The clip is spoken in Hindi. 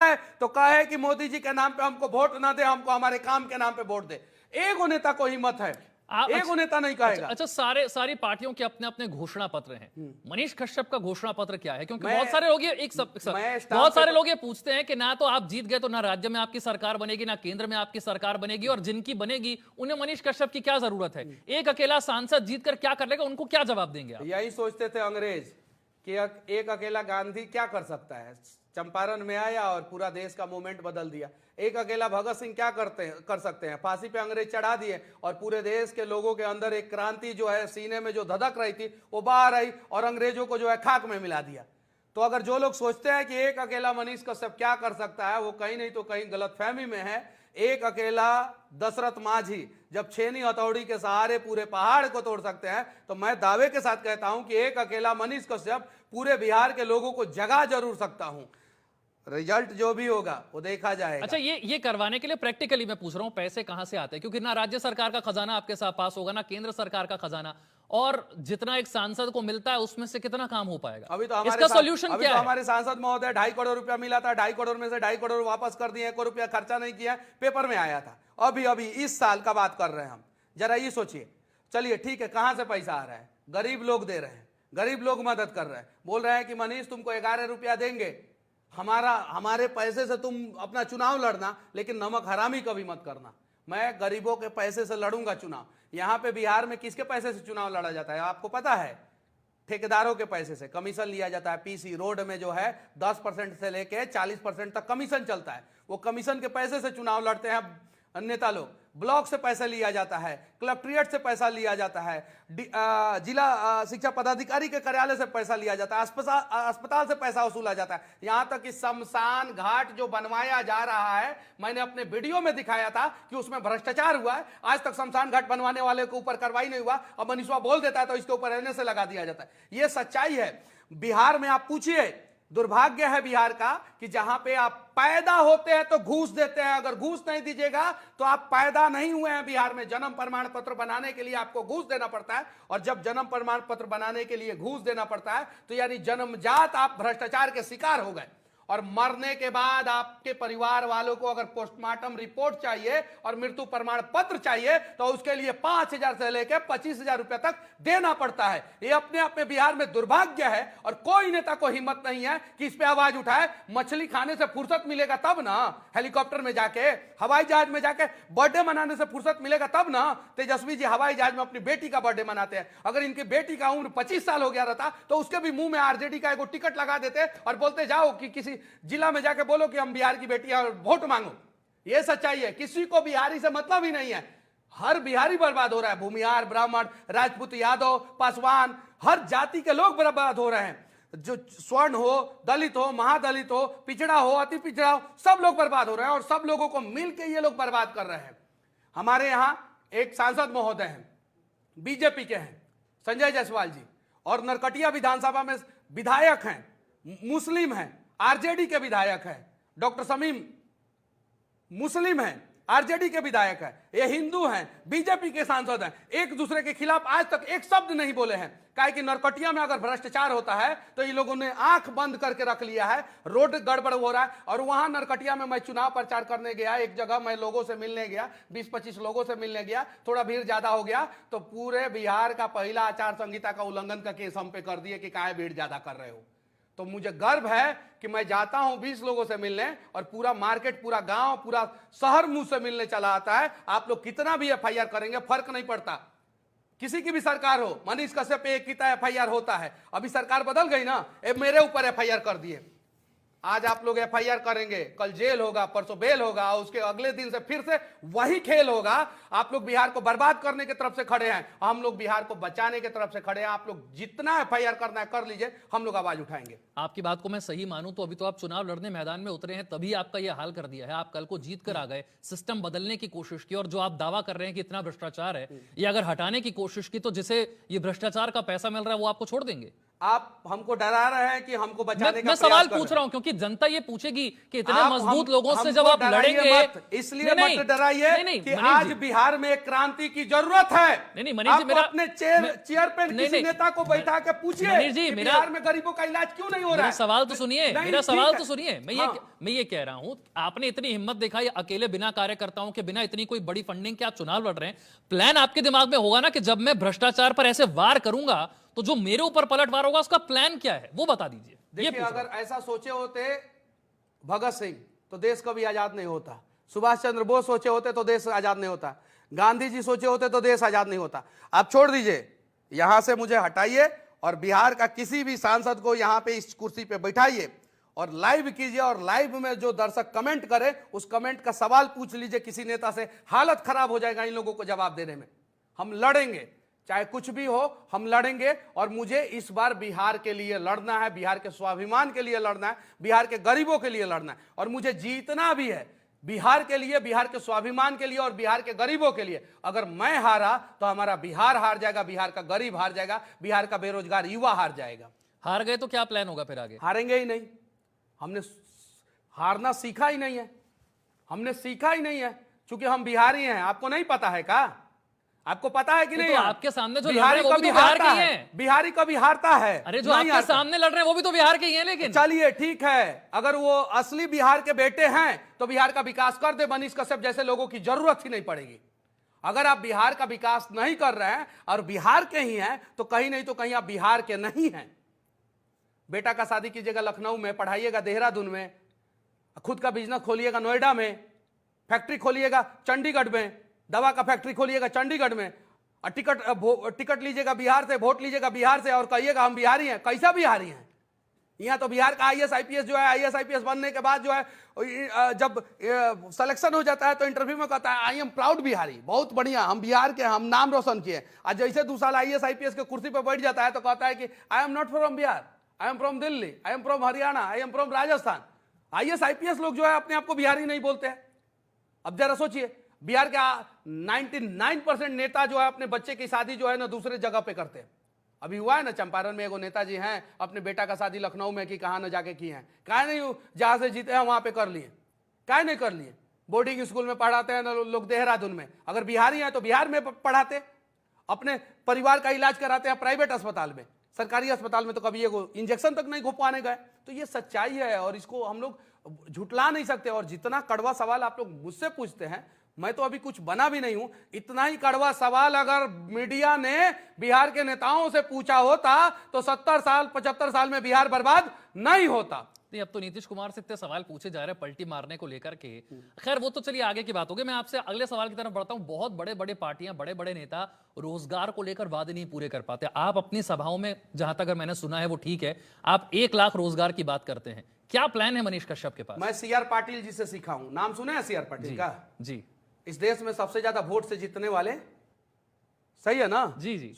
है तो कहे कि मोदी जी के नाम पे हमको वोट ना दे, हमको हमारे काम के नाम पे वोट दे। एक नेता को हिम्मत है, एक नेता नहीं कहेगा। अच्छा, सारी पार्टियों के अपने अपने घोषणा पत्र हैं। मनीष कश्यप का घोषणा पत्र क्या है? क्योंकि बहुत सारे लोग ये पूछते हैं कि ना तो आप जीत गए तो ना राज्य में आपकी सरकार बनेगी, ना केंद्र में आपकी सरकार बनेगी, और जिनकी बनेगी उन्हें मनीष कश्यप की क्या जरूरत है? एक अकेला सांसद जीतकर क्या कर लेगा, उनको क्या जवाब देंगे आप? यही सोचते थे अंग्रेज कि एक अकेला गांधी क्या कर सकता है। चंपारण में आया और पूरा देश का मूवमेंट बदल दिया। एक अकेला भगत सिंह क्या कर सकते हैं? फांसी पे अंग्रेज चढ़ा दिए और पूरे देश के लोगों के अंदर एक क्रांति जो है, सीने में जो धधक रही थी वो बाहर आई और अंग्रेजों को जो है खाक में मिला दिया। तो अगर जो लोग सोचते हैं कि एक अकेला मनीष कश्यप क्या कर सकता है, वो कहीं नहीं तो कहीं गलतफहमी में है। एक अकेला दशरथ मांझी जब छेनी हथौड़ी के सहारे पूरे पहाड़ को तोड़ सकते हैं, तो मैं दावे के साथ कहता हूं कि एक अकेला मनीष कश्यप पूरे बिहार के लोगों को जगा जरूर सकता हूं। रिजल्ट जो भी होगा वो देखा जाएगा। अच्छा, ये करवाने के लिए प्रैक्टिकली मैं पूछ रहा हूं, पैसे कहां से आते हैं? क्योंकि ना राज्य सरकार का खजाना आपके साथ पास होगा, ना केंद्र सरकार का खजाना, और जितना एक सांसद को मिलता है उसमें से कितना काम हो पाएगा? अभी तो इसका सॉल्यूशन क्या है? हमारे सांसद महोदय 2.5 करोड़ रुपया मिला था, 2.5 करोड़ में से 2.5 करोड़ वापस कर दिए, 1 करोड़ रुपया खर्चा नहीं किया, पेपर में आया था। अभी इस साल का बात कर रहे हैं हम, जरा ये सोचिए। चलिए ठीक है, कहां से पैसा आ रहा है? गरीब लोग दे रहे हैं, गरीब लोग मदद कर रहे हैं। बोल रहे हैं कि मनीष तुमको 11 रुपया देंगे, हमारे पैसे से तुम अपना चुनाव लड़ना, लेकिन नमक हरामी कभी मत करना। मैं गरीबों के पैसे से लड़ूंगा चुनाव। यहां पे बिहार में किसके पैसे से चुनाव लड़ा जाता है आपको पता है? ठेकेदारों के पैसे से कमीशन लिया जाता है। पीसी रोड में जो है 10% से लेके 40% तक कमीशन चलता है। वो कमीशन के पैसे से चुनाव लड़ते हैं नेता लोग। ब्लॉक से पैसा लिया जाता है, कलेक्ट्रेट से पैसा लिया जाता है, जिला शिक्षा पदाधिकारी के कार्यालय से पैसा लिया जाता है, अस्पताल से पैसा वसूला जाता है। यहां तक कि शमशान घाट जो बनवाया जा रहा है, मैंने अपने वीडियो में दिखाया था कि उसमें भ्रष्टाचार हुआ है। आज तक शमशान घाट बनवाने वाले के ऊपर कार्रवाई नहीं हुआ। अब मनीषवा बोल देता है तो इसके ऊपर एनए से लगा दिया जाता है। यह सच्चाई है। बिहार में आप पूछिए, दुर्भाग्य है बिहार का कि जहां पे आप पैदा होते हैं तो घूस देते हैं। अगर घूस नहीं दीजिएगा तो आप पैदा नहीं हुए हैं। बिहार में जन्म प्रमाण पत्र बनाने के लिए आपको घूस देना पड़ता है, और जब जन्म प्रमाण पत्र बनाने के लिए घूस देना पड़ता है तो यानी जन्मजात आप भ्रष्टाचार के शिकार हो गए। और मरने के बाद आपके परिवार वालों को अगर पोस्टमार्टम रिपोर्ट चाहिए और मृत्यु प्रमाण पत्र चाहिए तो उसके लिए 5,000 से लेकर 25,000 रुपए तक देना पड़ता है। ये अपने आप में बिहार में दुर्भाग्य है, और कोई नेता को हिम्मत नहीं है कि इस पे आवाज उठाए। मछली खाने से फुर्सत मिलेगा तब ना, हेलीकॉप्टर में जाके, हवाई जहाज में जाके बर्थडे मनाने से फुर्सत मिलेगा तब ना। तेजस्वी जी हवाई जहाज में अपनी बेटी का बर्थडे मनाते हैं। अगर इनकी बेटी का उम्र 25 साल हो गया रहता तो उसके भी मुंह में आरजेडी का एक टिकट लगा देते और बोलते जाओ कि किसी जिला में जाके बोलो कि हम बिहार की बेटी है और वोट मांगो। ये सच्चाई है। किसी को बिहारी से मतलब ही नहीं है। हर बिहारी बर्बाद हो रहा है। भूमिहार, ब्राह्मण, राजपूत, यादव, पासवान, हर जाति के लोग बर्बाद हो रहे हैं। जो स्वर्ण हो, दलित हो, महादलित हो, पिछड़ा हो, अति पिछड़ा हो, सब लोग बर्बाद हो रहे हैं, और सब लोगों को मिलकर ये लोग बर्बाद कर रहे हैं। हमारे यहां एक सांसद महोदय हैं, बीजेपी के हैं, संजय जायसवाल जी, और नरकटिया विधानसभा में विधायक हैं, मुस्लिम हैं, आरजेडी के विधायक है। डॉक्टर शमीम मुस्लिम है, आरजेडी के विधायक है। ये हिंदू हैं, बीजेपी के सांसद हैं। एक दूसरे के खिलाफ आज तक एक शब्द नहीं बोले हैं। काहे कि नरकटिया में अगर भ्रष्टाचार होता है तो ये लोगों ने आंख बंद करके रख लिया है। रोड गड़बड़ हो रहा है। और वहां नरकटिया में मैं चुनाव प्रचार करने गया, एक जगह मैं लोगों से मिलने गया, 20-25 लोगों से मिलने गया, थोड़ा भीड़ ज्यादा हो गया तो पूरे बिहार का पहला आचार संहिता का उल्लंघन का केस हम पे कर दिए कि काहे भीड़ ज्यादा कर रहे हो। तो मुझे गर्व है कि मैं जाता हूं 20 लोगों से मिलने, और पूरा मार्केट, पूरा गांव, पूरा शहर मुंह से मिलने चला आता है। आप लोग कितना भी एफआईआर करेंगे फर्क नहीं पड़ता। किसी की भी सरकार हो, मनीष कश्यप पे एक कितना एफआईआर होता है। अभी सरकार बदल गई ना, मेरे ऊपर एफआईआर कर दिए। आज आप लोग एफआईआर करेंगे, कल जेल होगा, परसों बेल होगा, उसके अगले दिन से फिर से वही खेल होगा। आप लोग बिहार को बर्बाद करने की तरफ से खड़े हैं, हम लोग बिहार को बचाने की तरफ से खड़े हैं। आप लोग जितना एफआईआर करना है कर लीजिए, हम लोग आवाज उठाएंगे। आपकी बात को मैं सही मानूं तो अभी तो आप चुनाव लड़ने मैदान में उतरे हैं, तभी आपका यह हाल कर दिया है। आप कल को जीत कर आ गए, सिस्टम बदलने की कोशिश की, और जो आप दावा कर रहे हैं कि इतना भ्रष्टाचार है, ये अगर हटाने की कोशिश की तो जिसे ये भ्रष्टाचार का पैसा मिल रहा है वो आपको छोड़ देंगे? आप हमको डरा रहे हैं कि हमको बचाने का मैं प्रयास सवाल कर रहे पूछ हैं। रहा हूं क्योंकि जनता ये पूछेगी कि इतने आप मजबूत लोगों से हमको जब आप डराइए लड़ेंगे मत, इसलिए नहीं, मत डराइए नहीं, कि मनीष आज जी, बिहार में एक क्रांति की जरूरत है। नहीं, मनीष जी, आप मेरा अपने चेयर पे नहीं, किसी नहीं, नेता को बैठा के पूछिए मनीष जी, कि मेरा बिहार में गरीबों का इलाज क्यों नहीं हो रहा मेरा है। सवाल तो सुनिए, नहीं, मेरा ठीक सवाल है। तो सुनिए। हाँ। मैं ये कह रहा हूं, आपने इतनी हिम्मत दिखाई अकेले बिना कार्यकर्ताओं के, बिना इतनी कोई बड़ी फंडिंग के आप चुनाव लड़ रहे हैं। प्लान आपके दिमाग में होगा ना कि जब मैं भ्रष्टाचार पर ऐसे वार करूंगा तो जो मेरे ऊपर पलटवार होगा उसका प्लान क्या है वो बता दीजिए। देखिए, अगर ऐसा सोचे होते भगत सिंह तो देश कभी आजाद नहीं होता, सुभाष चंद्र बोस सोचे होते तो देश आजाद नहीं होता, गांधी जी सोचे होते तो देश आजाद नहीं होता। आप छोड़ दीजिए, यहां से मुझे हटाइए और बिहार का किसी भी सांसद को यहां पे इस कुर्सी पे बैठाइए और लाइव कीजिए, और लाइव में जो दर्शक कमेंट करे उस कमेंट का सवाल पूछ लीजिए किसी नेता से। हालत खराब हो जाएगा इन लोगों को जवाब देने में। हम लड़ेंगे, चाहे कुछ भी हो, हम लड़ेंगे। और मुझे इस बार बिहार के लिए लड़ना है, बिहार के स्वाभिमान के लिए लड़ना है, बिहार के गरीबों के लिए लड़ना है, और मुझे जीतना भी है बिहार के लिए, बिहार के स्वाभिमान के लिए और बिहार के गरीबों के लिए। अगर मैं हारा तो हमारा बिहार हार जाएगा, बिहार का गरीब हार जाएगा, बिहार का बेरोजगार युवा हार जाएगा। हार गए तो क्या प्लान होगा फिर आगे? हारेंगे ही नहीं। हमने हारना सीखा ही नहीं है, हमने सीखा ही नहीं है, क्योंकि हम बिहारी हैं। आपको नहीं पता है क्या? आपको पता है कि नहीं? तो आपके सामने जो बिहारी लड़ रहे हैं वो कभी भी तो बिहार हारता के ही है, हैं। बिहारी कभी हारता है। अरे जो नहीं आपके हारता। सामने लड़ रहे हैं वो भी तो बिहार के ही हैं। लेकिन चलिए ठीक है, अगर वो असली बिहार के बेटे हैं तो बिहार का विकास कर दे, मनीष कश्यप जैसे लोगों की जरूरत ही नहीं पड़ेगी। अगर आप बिहार का विकास नहीं कर रहे हैं और बिहार के ही हैं तो कहीं नहीं तो कहीं आप बिहार के नहीं हैं। बेटा का शादी कीजिएगा लखनऊ में, पढ़ाइएगा देहरादून में, खुद का बिजनेस खोलिएगा नोएडा में, फैक्ट्री खोलिएगा चंडीगढ़ में, दवा का फैक्ट्री खोलिएगा चंडीगढ़ में, और टिकट लीजिएगा बिहार से, वोट लीजिएगा बिहार से और कहिएगा हम बिहारी हैं। कैसा बिहारी हैं? यहाँ तो बिहार का आईएएस आईपीएस जो है, आईएएस आईपीएस बनने के बाद जो है जब सिलेक्शन हो जाता है तो इंटरव्यू में कहता है आई एम प्राउड बिहारी, बहुत बढ़िया, हम बिहार के, हम नाम रोशन किए। आज जैसे 2 साल आईएएस आईपीएस के कुर्सी पर बैठ जाता है तो कहता है कि I am not from Bihar, I am from Delhi, I am from Haryana, I am from Rajasthan. IAS IPS लोग जो है अपने आप को बिहारी नहीं बोलते हैं। अब जरा सोचिए, बिहार का 99% नेता जो है अपने बच्चे की शादी जो है ना दूसरे जगह पे करते हैं। अभी हुआ है ना चंपारण में, एगो नेताजी हैं अपने बेटा का शादी लखनऊ में की, कहाँ न जाके की है, काहे नहीं जहां से जीते हैं वहां पे कर लिए, काहे नहीं कर लिए? बोर्डिंग स्कूल में पढ़ाते हैं ना लोग देहरादून में। अगर बिहारी हैं तो बिहार में पढ़ाते, अपने परिवार का इलाज कराते हैं प्राइवेट अस्पताल में, सरकारी अस्पताल में तो कभी एगो इंजेक्शन तक नहीं घुपवाने गए। तो ये सच्चाई है और इसको हम लोग झुटला नहीं सकते। और जितना कड़वा सवाल आप लोग मुझसे पूछते हैं, मैं तो अभी कुछ बना भी नहीं हूं, इतना ही कड़वा सवाल अगर मीडिया ने बिहार के नेताओं से पूछा होता तो 70 साल 75 साल में बिहार बर्बाद नहीं होता। नहीं, अब तो नीतीश कुमार से इतने सवाल पूछे जा रहे हैं पलटी मारने को लेकर के। खैर वो तो चलिए आगे की बात होगी। मैं आपसे अगले सवाल की तरफ बढ़ता हूं। बहुत बड़े बड़े पार्टियां, बड़े बड़े नेता रोजगार को लेकर वादे नहीं पूरे कर पाते। आप अपनी सभाओं में, जहां तक मैंने सुना है वो ठीक है, आप 1 लाख रोजगार की बात करते हैं। क्या प्लान है मनीष कश्यप के पास? मैं सीआर पाटिल जी से सीखा हूं, नाम सुने हैं सीआर पाटिल का? जी, इस देश में सबसे ज्यादा वोट से जीतने वाले, सही है ना? जी जी।